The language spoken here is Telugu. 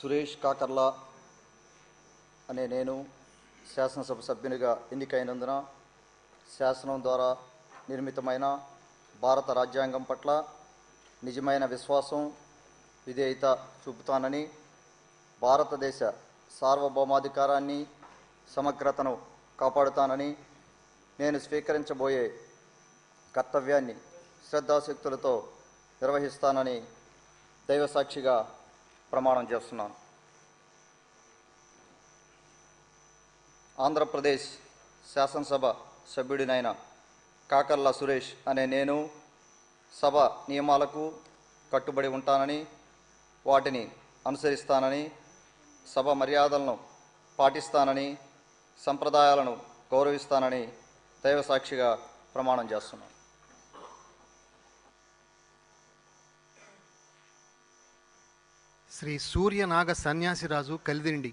సురేష్ కాకర్ల అనే నేను శాసనసభ సభ్యునిగా ఎన్నికైనందున శాసనం ద్వారా నిర్మితమైన భారత రాజ్యాంగం పట్ల నిజమైన విశ్వాసం, విధేయత చూపుతానని, భారతదేశ సార్వభౌమాధికారాన్ని, సమగ్రతను కాపాడుతానని, నేను స్వీకరించబోయే కర్తవ్యాన్ని శ్రద్ధాశక్తులతో నిర్వహిస్తానని దైవసాక్షిగా ప్రమాణం చేస్తున్నాను. ఆంధ్రప్రదేశ్ శాసనసభ సభ్యుడినైన కాకర్ల సురేష్ అనే నేను సభ నియమాలకు కట్టుబడి ఉంటానని, వాటిని అనుసరిస్తానని, సభ మర్యాదలను పాటిస్తానని, సంప్రదాయాలను గౌరవిస్తానని దైవసాక్షిగా ప్రమాణం చేస్తున్నాను. శ్రీ సూర్యనాగ సన్యాసిరాజు కలిదిండి.